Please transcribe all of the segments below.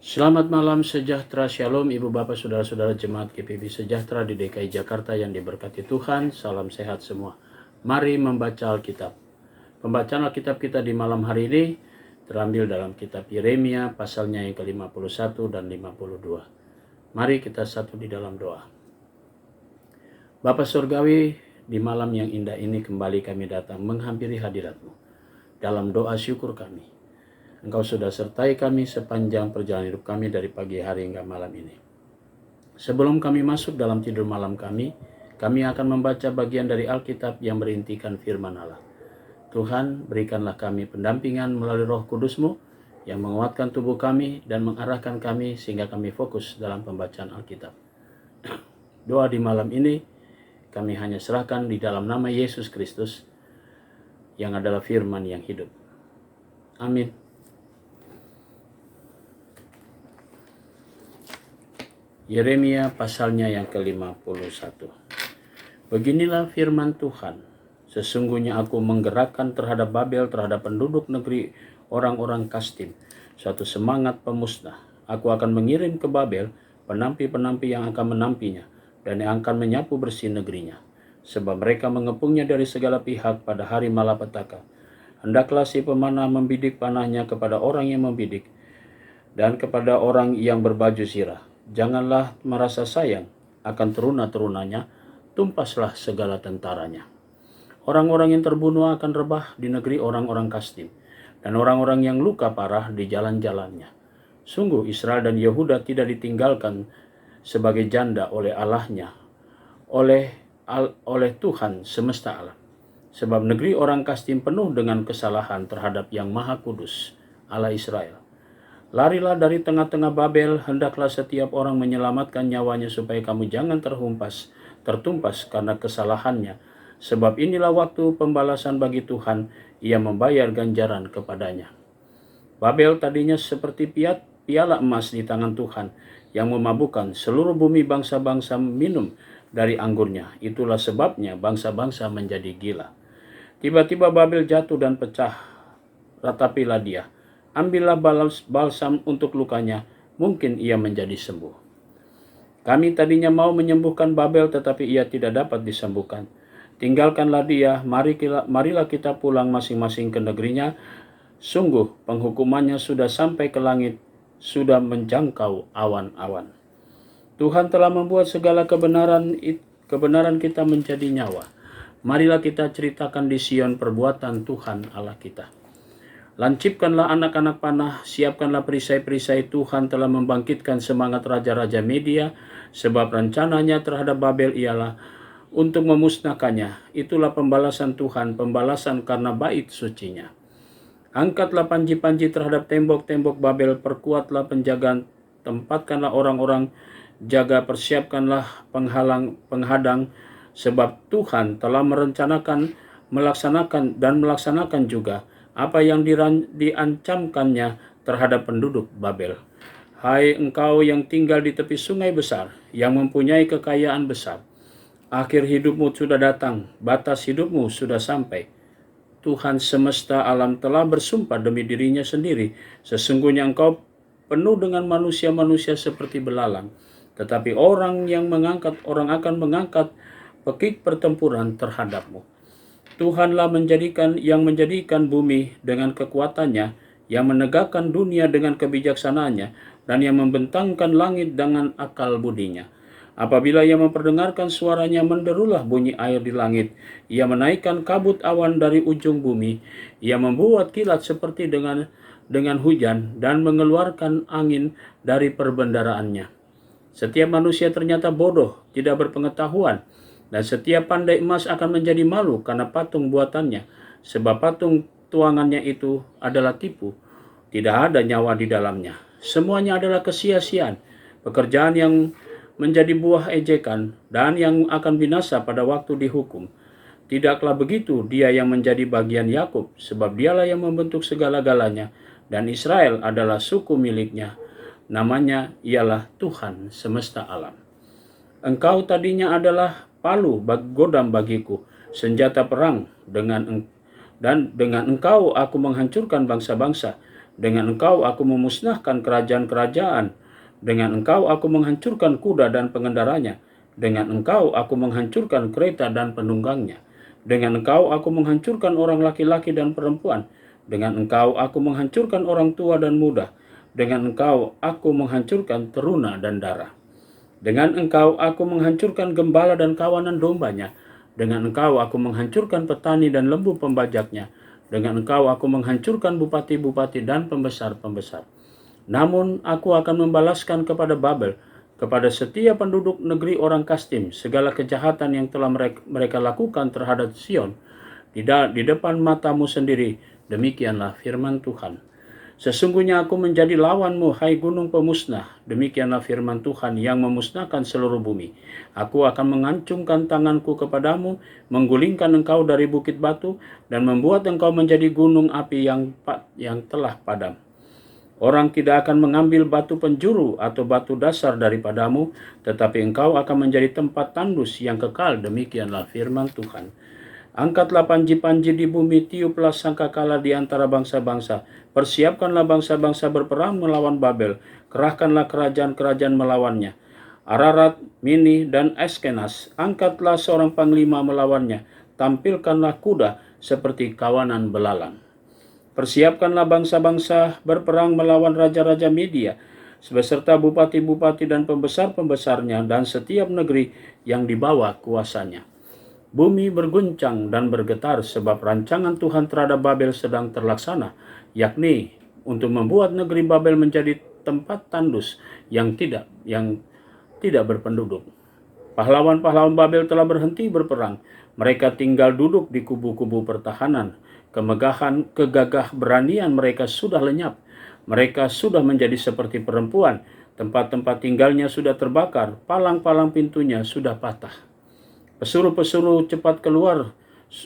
Selamat malam sejahtera, shalom Ibu Bapak Saudara-saudara Jemaat GPB Sejahtera di DKI Jakarta yang diberkati Tuhan. Salam sehat semua. Mari membaca Alkitab. Pembacaan Alkitab kita di malam hari ini terambil dalam kitab Yeremia pasalnya yang ke-51 dan 52. Mari kita satu di dalam doa. Bapa Surgawi, di malam yang indah ini kembali kami datang menghampiri hadirat-Mu. Dalam doa syukur kami, Engkau sudah sertai kami sepanjang perjalanan hidup kami dari pagi hari hingga malam ini. Sebelum kami masuk dalam tidur malam kami akan membaca bagian dari Alkitab yang berintikan firman Allah. Tuhan, berikanlah kami pendampingan melalui Roh Kudus-Mu yang menguatkan tubuh kami dan mengarahkan kami sehingga kami fokus dalam pembacaan Alkitab. Doa di malam ini kami hanya serahkan di dalam nama Yesus Kristus yang adalah firman yang hidup. Amin. Yeremia pasalnya yang ke-51. Beginilah firman Tuhan. Sesungguhnya aku menggerakkan terhadap Babel, terhadap penduduk negeri orang-orang Kastim, suatu semangat pemusnah. Aku akan mengirim ke Babel penampi-penampi yang akan menampinya dan yang akan menyapu bersih negerinya. Sebab mereka mengepungnya dari segala pihak pada hari malapetaka. Hendaklah si pemanah membidik panahnya kepada orang yang membidik dan kepada orang yang berbaju zirah. Janganlah merasa sayang akan teruna-terunanya, tumpaslah segala tentaranya. Orang-orang yang terbunuh akan rebah di negeri orang-orang Kastim, dan orang-orang yang luka parah di jalan-jalannya. Sungguh Israel dan Yehuda tidak ditinggalkan sebagai janda oleh Allahnya, oleh Tuhan semesta alam. Sebab negeri orang Kastim penuh dengan kesalahan terhadap Yang Maha Kudus, Allah Israel. Larilah dari tengah-tengah Babel, hendaklah setiap orang menyelamatkan nyawanya supaya kamu jangan tertumpas karena kesalahannya. Sebab inilah waktu pembalasan bagi Tuhan, Ia membayar ganjaran kepadanya. Babel tadinya seperti piala emas di tangan Tuhan yang memabukkan seluruh bumi bangsa-bangsa minum dari anggurnya. Itulah sebabnya bangsa-bangsa menjadi gila. Tiba-tiba Babel jatuh dan pecah, ratapilah dia. Ambillah balsam untuk lukanya, mungkin ia menjadi sembuh. Kami tadinya mau menyembuhkan Babel, tetapi ia tidak dapat disembuhkan. Tinggalkanlah dia, marilah kita pulang masing-masing ke negerinya. Sungguh penghukumannya sudah sampai ke langit, sudah menjangkau awan-awan. Tuhan telah membuat segala kebenaran kita menjadi nyawa. Marilah kita ceritakan di Sion perbuatan Tuhan Allah kita. Lancipkanlah anak-anak panah, siapkanlah perisai-perisai. Tuhan telah membangkitkan semangat raja-raja Media, sebab rencananya terhadap Babel ialah untuk memusnahkannya. Itulah pembalasan Tuhan, pembalasan karena bait sucinya. Angkatlah panji-panji terhadap tembok-tembok Babel, perkuatlah penjagaan, tempatkanlah orang-orang jaga, persiapkanlah penghadang, sebab Tuhan telah melaksanakan juga apa yang diancamkannya terhadap penduduk Babel. Hai engkau yang tinggal di tepi sungai besar, yang mempunyai kekayaan besar, akhir hidupmu sudah datang, batas hidupmu sudah sampai. Tuhan semesta alam telah bersumpah demi dirinya sendiri, sesungguhnya engkau penuh dengan manusia-manusia seperti belalang, tetapi orang akan mengangkat pekik pertempuran terhadapmu. Tuhanlah yang menjadikan bumi dengan kekuatannya, yang menegakkan dunia dengan kebijaksanaannya, dan yang membentangkan langit dengan akal budinya. Apabila Ia memperdengarkan suaranya, menderulah bunyi air di langit. Ia menaikkan kabut awan dari ujung bumi. Ia membuat kilat seperti dengan hujan dan mengeluarkan angin dari perbendaraannya. Setiap manusia ternyata bodoh, tidak berpengetahuan. Dan setiap pandai emas akan menjadi malu karena patung buatannya. Sebab patung tuangannya itu adalah tipu. Tidak ada nyawa di dalamnya. Semuanya adalah kesia-siaan. Pekerjaan yang menjadi buah ejekan dan yang akan binasa pada waktu dihukum. Tidaklah begitu dia yang menjadi bagian Yakub. Sebab dialah yang membentuk segala-galanya. Dan Israel adalah suku miliknya. Namanya ialah Tuhan semesta alam. Engkau tadinya adalah palu godam bagiku, senjata perang, dengan engkau aku menghancurkan bangsa-bangsa, Dengan engkau aku memusnahkan kerajaan-kerajaan. Dengan engkau aku menghancurkan kuda dan pengendaranya. Dengan engkau aku menghancurkan kereta dan penunggangnya. Dengan engkau aku menghancurkan orang laki-laki dan perempuan. Dengan engkau aku menghancurkan orang tua dan muda. Dengan engkau aku menghancurkan teruna dan darah. Dengan engkau aku menghancurkan gembala dan kawanan dombanya. Dengan engkau aku menghancurkan petani dan lembu pembajaknya. Dengan engkau aku menghancurkan bupati-bupati dan pembesar-pembesar. Namun aku akan membalaskan kepada Babel, kepada setiap penduduk negeri orang Kastim, segala kejahatan yang telah mereka lakukan terhadap Sion di depan matamu sendiri. Demikianlah firman Tuhan. Sesungguhnya aku menjadi lawanmu, hai gunung pemusnah. Demikianlah firman Tuhan yang memusnahkan seluruh bumi. Aku akan mengancungkan tanganku kepadamu, menggulingkan engkau dari bukit batu, dan membuat engkau menjadi gunung api yang telah padam. Orang tidak akan mengambil batu penjuru atau batu dasar daripadamu, tetapi engkau akan menjadi tempat tandus yang kekal. Demikianlah firman Tuhan. Angkatlah panji-panji di bumi, tiuplah sangkakala di antara bangsa-bangsa. Persiapkanlah bangsa-bangsa berperang melawan Babel. Kerahkanlah kerajaan-kerajaan melawannya. Ararat, Mini, dan Askenas. Angkatlah seorang panglima melawannya. Tampilkanlah kuda seperti kawanan belalang. Persiapkanlah bangsa-bangsa berperang melawan raja-raja Media, beserta bupati-bupati dan pembesar-pembesarnya, dan setiap negeri yang dibawa kuasanya. Bumi berguncang dan bergetar sebab rancangan Tuhan terhadap Babel sedang terlaksana, yakni untuk membuat negeri Babel menjadi tempat tandus yang tidak berpenduduk. Pahlawan-pahlawan Babel telah berhenti berperang. Mereka tinggal duduk di kubu-kubu pertahanan. Kegagah beranian mereka sudah lenyap. Mereka sudah menjadi seperti perempuan. Tempat-tempat tinggalnya sudah terbakar. Palang-palang pintunya sudah patah. Pesuruh-pesuruh cepat keluar,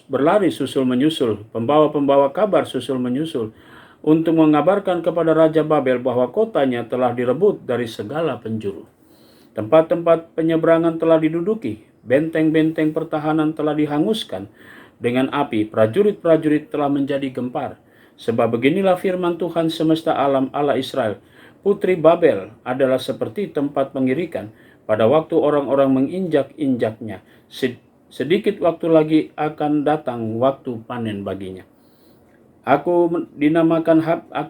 berlari susul menyusul. Pembawa-pembawa kabar susul menyusul untuk mengabarkan kepada Raja Babel bahwa kotanya telah direbut dari segala penjuru. Tempat-tempat penyeberangan telah diduduki, benteng-benteng pertahanan telah dihanguskan dengan api, prajurit-prajurit telah menjadi gempar. Sebab beginilah firman Tuhan semesta alam Allah Israel, putri Babel adalah seperti tempat pengirikan pada waktu orang-orang menginjak-injaknya. Sedikit waktu lagi akan datang waktu panen baginya. Aku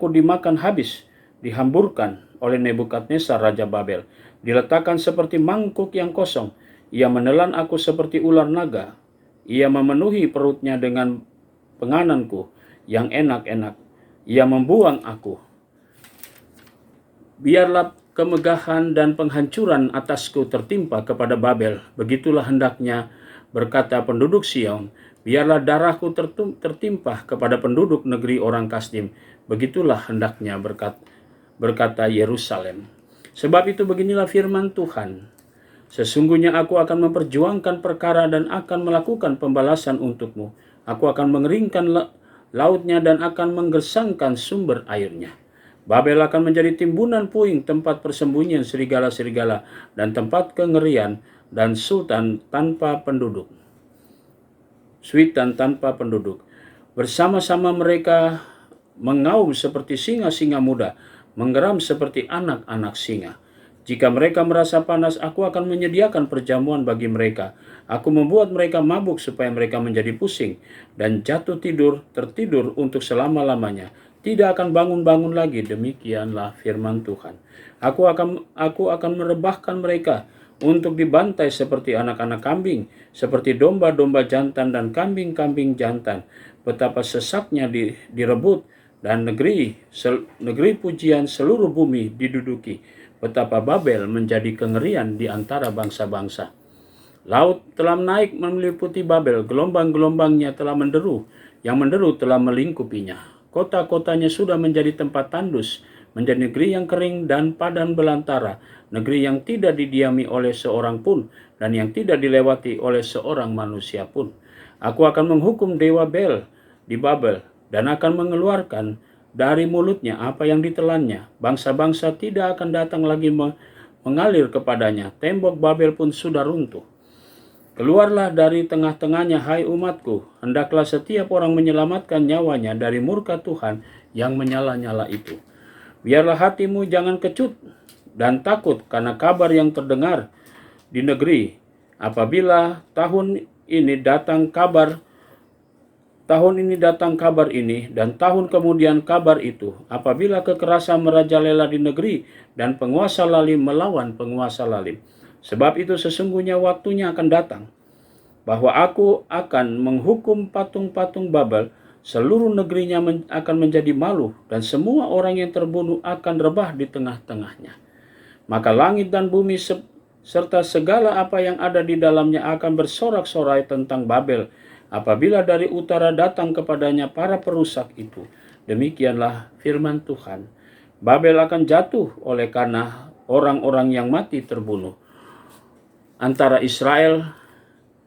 dimakan habis, dihamburkan oleh Nebukadnezar Raja Babel. Diletakkan seperti mangkuk yang kosong. Ia menelan aku seperti ular naga. Ia memenuhi perutnya dengan pengananku yang enak-enak. Ia membuang aku. Biarlah kemegahan dan penghancuran atasku tertimpa kepada Babel. Begitulah hendaknya, berkata penduduk Sion. Biarlah darahku tertimpa kepada penduduk negeri orang Kasdim. Begitulah hendaknya, berkata Yerusalem. Sebab itu beginilah firman Tuhan. Sesungguhnya aku akan memperjuangkan perkara dan akan melakukan pembalasan untukmu. Aku akan mengeringkan lautnya dan akan menggersangkan sumber airnya. Babel akan menjadi timbunan puing, tempat persembunyian serigala-serigala, dan tempat kengerian, dan sultan tanpa penduduk. Sultan tanpa penduduk. Bersama-sama mereka mengaum seperti singa-singa muda, menggeram seperti anak-anak singa. Jika mereka merasa panas, aku akan menyediakan perjamuan bagi mereka. Aku membuat mereka mabuk supaya mereka menjadi pusing, dan jatuh tertidur untuk selama-lamanya. Tidak akan bangun-bangun lagi. Demikianlah firman Tuhan. Aku akan merebahkan mereka untuk dibantai seperti anak-anak kambing, seperti domba-domba jantan dan kambing-kambing jantan. Betapa sesaknya direbut, dan negeri pujian seluruh bumi diduduki. Betapa Babel menjadi kengerian di antara bangsa-bangsa. Laut telah naik meliputi Babel, gelombang-gelombangnya telah menderu, yang menderu telah melingkupinya. Kota-kotanya sudah menjadi tempat tandus, menjadi negeri yang kering dan padang belantara, negeri yang tidak didiami oleh seorang pun, dan yang tidak dilewati oleh seorang manusia pun. Aku akan menghukum dewa Bel di Babel, dan akan mengeluarkan dari mulutnya apa yang ditelannya. Bangsa-bangsa tidak akan datang lagi mengalir kepadanya. Tembok Babel pun sudah runtuh. Keluarlah dari tengah-tengahnya, hai umatku. Hendaklah setiap orang menyelamatkan nyawanya dari murka Tuhan yang menyala-nyala itu. Biarlah hatimu jangan kecut dan takut karena kabar yang terdengar di negeri. Apabila tahun ini datang kabar ini, dan tahun kemudian kabar itu. Apabila kekerasan merajalela di negeri, dan penguasa lalim melawan penguasa lalim. Sebab itu sesungguhnya waktunya akan datang, bahwa aku akan menghukum patung-patung Babel, seluruh negerinya akan menjadi malu, dan semua orang yang terbunuh akan rebah di tengah-tengahnya. Maka langit dan bumi serta segala apa yang ada di dalamnya akan bersorak-sorai tentang Babel, apabila dari utara datang kepadanya para perusak itu. Demikianlah firman Tuhan. Babel akan jatuh oleh karena orang-orang yang mati terbunuh.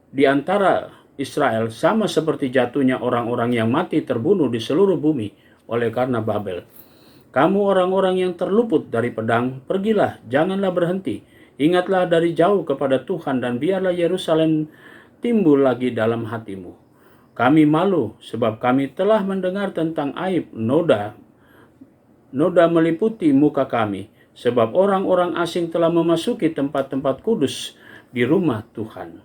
Di antara Israel sama seperti jatuhnya orang-orang yang mati terbunuh di seluruh bumi oleh karena Babel. Kamu orang-orang yang terluput dari pedang, pergilah, janganlah berhenti. Ingatlah dari jauh kepada Tuhan, dan biarlah Yerusalem timbul lagi dalam hatimu. Kami malu sebab kami telah mendengar tentang aib noda meliputi muka kami, sebab orang-orang asing telah memasuki tempat-tempat kudus di rumah Tuhan.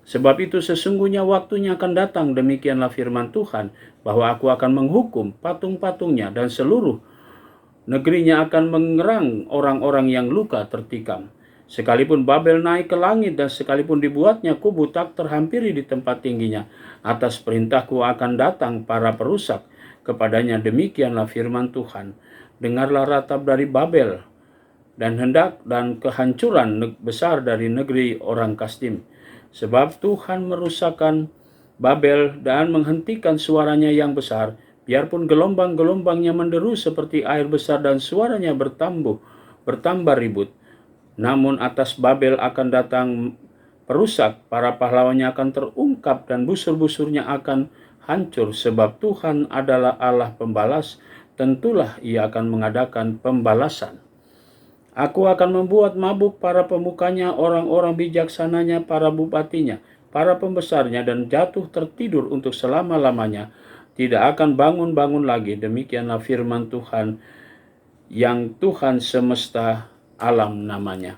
Sebab itu sesungguhnya waktunya akan datang, demikianlah firman Tuhan, bahwa aku akan menghukum patung-patungnya, dan seluruh negerinya akan mengerang orang-orang yang luka tertikam. Sekalipun Babel naik ke langit, dan sekalipun dibuatnya kubu tak terhampiri di tempat tingginya, atas perintahku akan datang para perusak kepadanya. Demikianlah firman Tuhan. Dengarlah ratap dari Babel, dan kehancuran besar dari negeri orang Kasdim. Sebab Tuhan merusakkan Babel dan menghentikan suaranya yang besar, biarpun gelombang-gelombangnya menderu seperti air besar dan suaranya bertambah ribut. Namun atas Babel akan datang perusak, para pahlawannya akan terungkap dan busur-busurnya akan hancur. Sebab Tuhan adalah Allah pembalas, tentulah ia akan mengadakan pembalasan. Aku akan membuat mabuk para pemukanya, orang-orang bijaksananya, para bupatinya, para pembesarnya, dan jatuh tertidur untuk selama-lamanya. Tidak akan bangun-bangun lagi. Demikianlah firman Tuhan, yang Tuhan semesta alam namanya.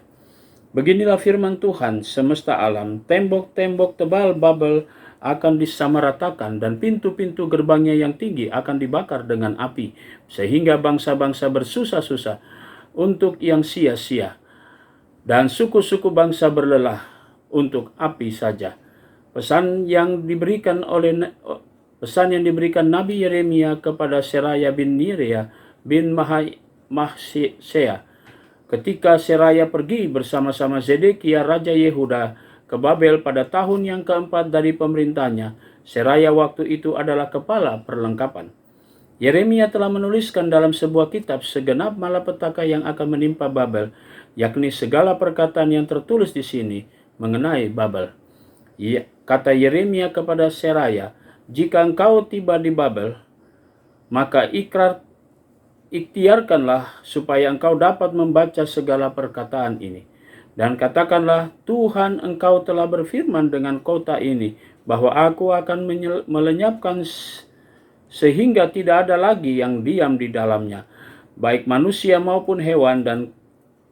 Beginilah firman Tuhan semesta alam. Tembok-tembok tebal Babel akan disamaratakan, dan pintu-pintu gerbangnya yang tinggi akan dibakar dengan api, sehingga bangsa-bangsa bersusah-susah untuk yang sia-sia, dan suku-suku bangsa berlelah untuk api saja. Pesan yang diberikan Nabi Yeremia kepada Seraya bin Neria bin Mahsisea, ketika Seraya pergi bersama-sama Zedekia Raja Yehuda ke Babel pada tahun yang keempat dari pemerintahnya. Seraya waktu itu adalah kepala perlengkapan. Yeremia telah menuliskan dalam sebuah kitab segenap malapetaka yang akan menimpa Babel, yakni segala perkataan yang tertulis di sini mengenai Babel. Kata Yeremia kepada Seraya, jika engkau tiba di Babel, maka ikhtiarkanlah supaya engkau dapat membaca segala perkataan ini. Dan katakanlah, Tuhan engkau telah berfirman dengan kota ini, bahwa aku akan melenyapkan sehingga tidak ada lagi yang diam di dalamnya, baik manusia maupun hewan, dan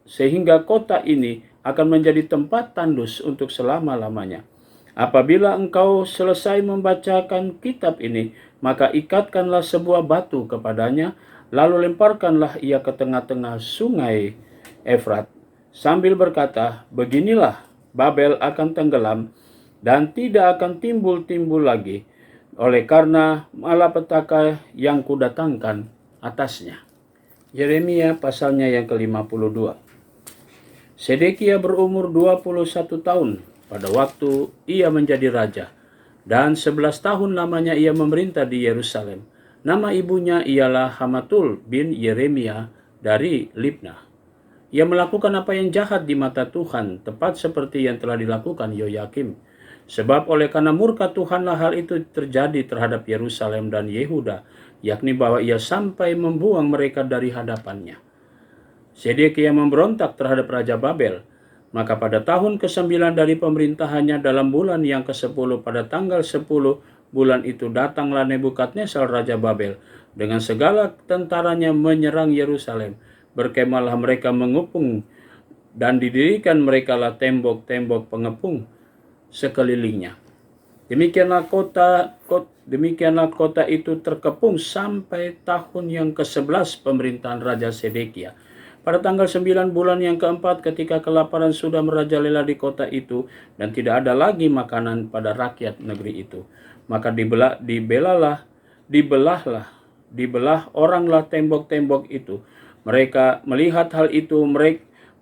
sehingga kota ini akan menjadi tempat tandus untuk selama-lamanya. Apabila engkau selesai membacakan kitab ini, maka ikatkanlah sebuah batu kepadanya, lalu lemparkanlah ia ke tengah-tengah sungai Efrat, sambil berkata, beginilah Babel akan tenggelam dan tidak akan timbul-timbul lagi, oleh karena malapetaka yang kudatangkan atasnya. Yeremia pasalnya yang ke-52. Sedekia berumur 21 tahun pada waktu ia menjadi raja, dan 11 tahun lamanya ia memerintah di Yerusalem. Nama ibunya ialah Hamatul bin Yeremia dari Libnah. Ia melakukan apa yang jahat di mata Tuhan, tepat seperti yang telah dilakukan Yoyakim. Sebab oleh karena murka Tuhanlah hal itu terjadi terhadap Yerusalem dan Yehuda, yakni bahwa ia sampai membuang mereka dari hadapannya. Sedekia memberontak terhadap Raja Babel. Maka pada tahun ke-9 dari pemerintahannya, dalam bulan yang ke-10 pada tanggal 10 bulan itu datanglah Nebukadnezar Raja Babel dengan segala tentaranya menyerang Yerusalem. Berkemahlah mereka mengepung dan didirikan merekalah tembok-tembok pengepung sekelilingnya. Demikianlah kota itu terkepung sampai tahun yang ke-11 pemerintahan Raja Sedekia. Pada tanggal 9 bulan yang keempat, ketika kelaparan sudah merajalela di kota itu dan tidak ada lagi makanan pada rakyat negeri itu, maka dibelah oranglah tembok-tembok itu. Mereka melihat hal itu,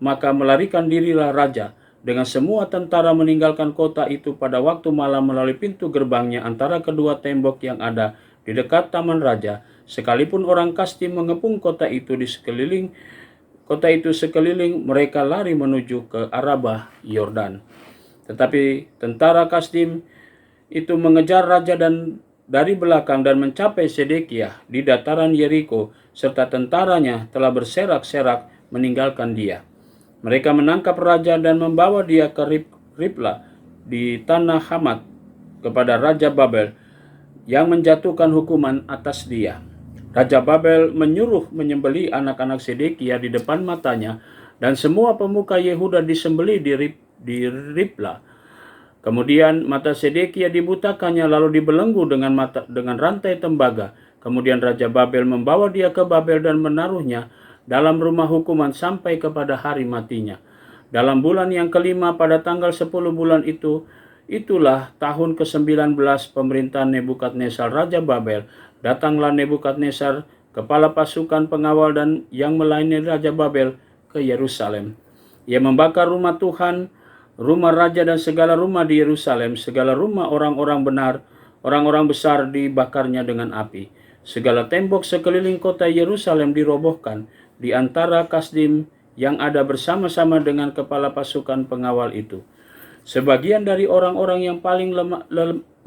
maka melarikan dirilah raja dengan semua tentara meninggalkan kota itu pada waktu malam melalui pintu gerbangnya antara kedua tembok yang ada di dekat taman raja. Sekalipun orang Kasdim mengepung kota itu sekeliling, mereka lari menuju ke Arabah Yordan. Tetapi tentara Kasdim itu mengejar raja dan dari belakang dan mencapai Sedekia di dataran Yeriko, serta tentaranya telah berserak-serak meninggalkan dia. Mereka menangkap raja dan membawa dia ke Riblah di tanah Hamat kepada Raja Babel yang menjatuhkan hukuman atas dia. Raja Babel menyuruh menyembelih anak-anak Sedekia di depan matanya, dan semua pemuka Yehuda disembelih di Riblah. Kemudian mata Sedekia dibutakannya lalu dibelenggu dengan rantai tembaga. Kemudian Raja Babel membawa dia ke Babel dan menaruhnya dalam rumah hukuman sampai kepada hari matinya. Dalam bulan yang kelima pada tanggal 10 bulan itulah tahun ke-19 pemerintahan Nebukadnezar Raja Babel. Datanglah Nebukadnezar, kepala pasukan pengawal dan yang melayani Raja Babel ke Yerusalem. Ia membakar rumah Tuhan, rumah raja dan segala rumah di Yerusalem. Segala rumah orang-orang besar dibakarnya dengan api. Segala tembok sekeliling kota Yerusalem dirobohkan di antara Kasdim yang ada bersama-sama dengan kepala pasukan pengawal itu. Sebagian dari orang-orang yang paling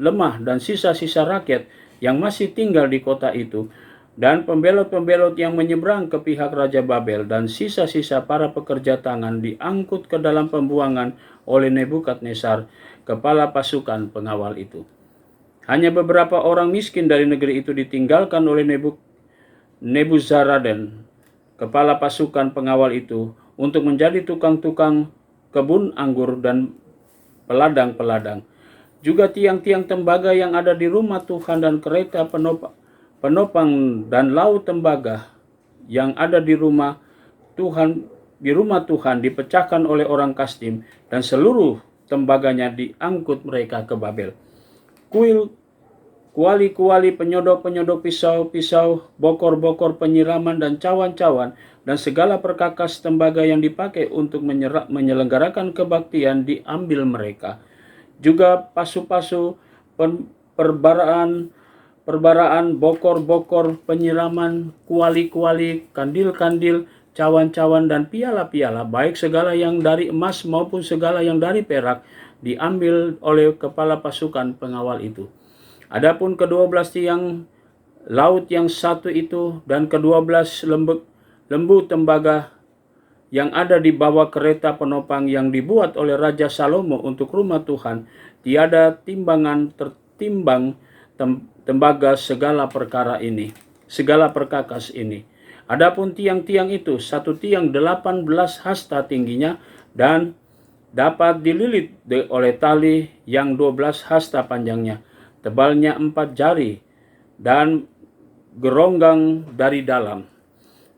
lemah dan sisa-sisa rakyat yang masih tinggal di kota itu, dan pembelot-pembelot yang menyeberang ke pihak Raja Babel, dan sisa-sisa para pekerja tangan diangkut ke dalam pembuangan oleh Nebukadnezar, kepala pasukan pengawal itu. Hanya beberapa orang miskin dari negeri itu ditinggalkan oleh Nebuzaradan, kepala pasukan pengawal itu, untuk menjadi tukang-tukang kebun anggur dan peladang-peladang. Juga tiang-tiang tembaga yang ada di rumah Tuhan dan kereta penopang dan laut tembaga yang ada di rumah Tuhan dipecahkan oleh orang Kasdim, dan seluruh tembaganya diangkut mereka ke Babel. Kuali-kuali, penyodok-penyodok pisau-pisau, bokor-bokor penyiraman dan cawan-cawan, dan segala perkakas tembaga yang dipakai untuk menyelenggarakan kebaktian diambil mereka. Juga pasu-pasu, perbaraan, bokor-bokor penyiraman, kuali-kuali, kandil-kandil, cawan-cawan, dan piala-piala, baik segala yang dari emas maupun segala yang dari perak, diambil oleh kepala pasukan pengawal itu. Adapun ke-12 tiang laut yang satu itu dan ke-12 lembu tembaga yang ada di bawah kereta penopang yang dibuat oleh Raja Salomo untuk rumah Tuhan, tiada timbangan tertimbang tembaga segala perkakas ini. Adapun tiang-tiang itu, satu tiang 18 hasta tingginya dan dapat dililit oleh tali yang 12 hasta panjangnya, tebalnya 4 jari dan geronggang dari dalam.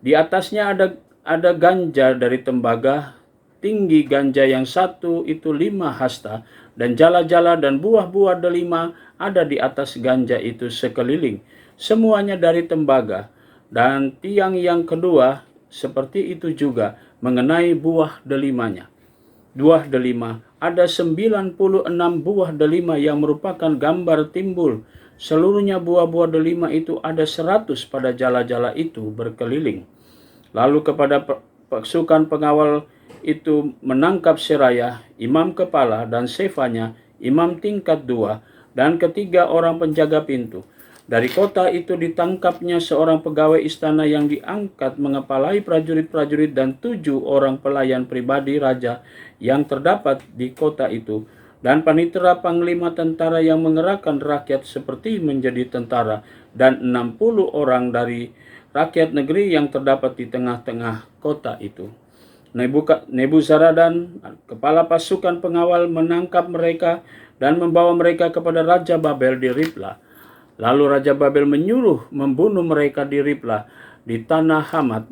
Di atasnya ada ganja dari tembaga, tinggi ganja yang satu itu 5 hasta, dan jala-jala dan buah-buah delima ada di atas ganja itu sekeliling, semuanya dari tembaga. Dan tiang yang kedua seperti itu juga mengenai buah delimanya. Buah delima, ada 96 buah delima yang merupakan gambar timbul. Seluruhnya buah-buah delima itu ada 100 pada jala-jala itu berkeliling. Lalu kepada pasukan pengawal itu menangkap Seraya, imam kepala, dan Sefanya, imam tingkat 2, dan ketiga orang penjaga pintu. Dari kota itu ditangkapnya seorang pegawai istana yang diangkat mengepalai prajurit-prajurit dan 7 orang pelayan pribadi raja yang terdapat di kota itu. dan panitera panglima tentara yang mengerahkan rakyat seperti menjadi tentara, dan 60 orang dari rakyat negeri yang terdapat di tengah-tengah kota itu. Nebuzaradan, kepala pasukan pengawal, menangkap mereka dan membawa mereka kepada Raja Babel di Ribla. Lalu Raja Babel menyuruh membunuh mereka di Ribla di tanah Hamat.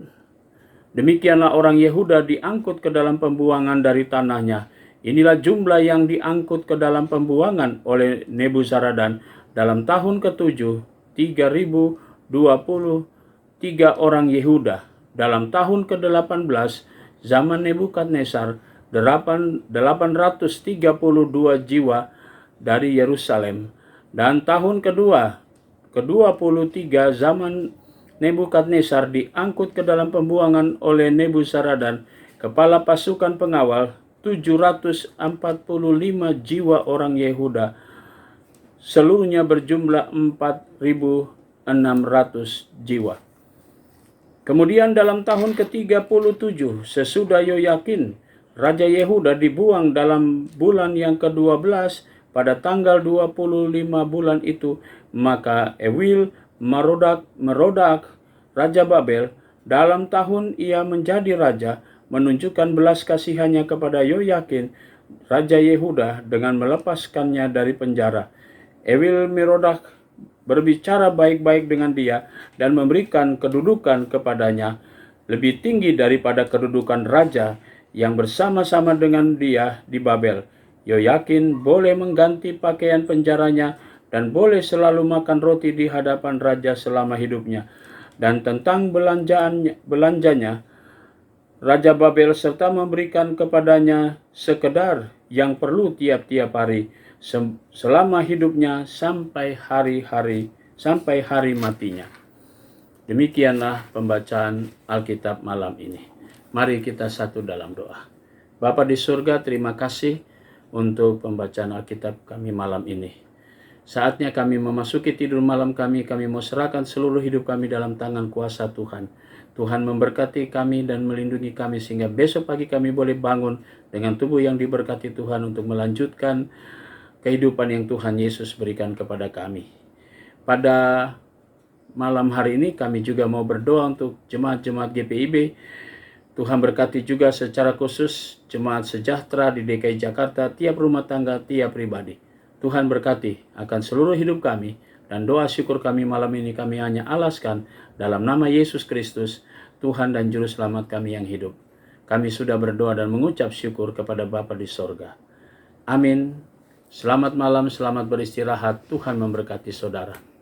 Demikianlah orang Yehuda diangkut ke dalam pembuangan dari tanahnya. Inilah jumlah yang diangkut ke dalam pembuangan oleh Nebuzaradan dalam tahun ke-7, 3.023 orang Yehuda. Dalam tahun ke-18, zaman Nebukadnezar, 832 jiwa dari Yerusalem. Dan tahun ke-23 zaman Nebukadnezar diangkut ke dalam pembuangan oleh Nebuzaradan, kepala pasukan pengawal, 745 jiwa orang Yehuda, seluruhnya berjumlah 4.600 jiwa. Kemudian dalam tahun ke-37 sesudah Yoyakin, Raja Yehuda, dibuang dalam bulan yang ke-12 pada tanggal 25 bulan itu, maka Ewil Merodak, Raja Babel, dalam tahun ia menjadi raja, menunjukkan belas kasihannya kepada Yoyakin, Raja Yehuda, dengan melepaskannya dari penjara. Ewil Merodak berbicara baik-baik dengan dia dan memberikan kedudukan kepadanya lebih tinggi daripada kedudukan raja yang bersama-sama dengan dia di Babel. Yoyakin boleh mengganti pakaian penjaranya dan boleh selalu makan roti di hadapan raja selama hidupnya. Dan tentang belanjanya, Raja Babel serta memberikan kepadanya sekedar yang perlu tiap-tiap hari selama hidupnya sampai hari matinya. Demikianlah pembacaan Alkitab malam ini. Mari kita satu dalam doa. Bapa di surga, terima kasih untuk pembacaan Alkitab kami malam ini. Saatnya kami memasuki tidur malam kami mau serahkan seluruh hidup kami dalam tangan kuasa Tuhan. Tuhan memberkati kami dan melindungi kami sehingga besok pagi kami boleh bangun dengan tubuh yang diberkati Tuhan untuk melanjutkan kehidupan yang Tuhan Yesus berikan kepada kami. Pada malam hari ini kami juga mau berdoa untuk jemaat-jemaat GPIB. Tuhan berkati juga secara khusus jemaat sejahtera di DKI Jakarta, tiap rumah tangga, tiap pribadi. Tuhan berkati akan seluruh hidup kami, dan doa syukur kami malam ini kami hanya alaskan dalam nama Yesus Kristus, Tuhan dan Juru Selamat kami yang hidup. Kami sudah berdoa dan mengucap syukur kepada Bapa di sorga. Amin. Selamat malam, selamat beristirahat. Tuhan memberkati saudara.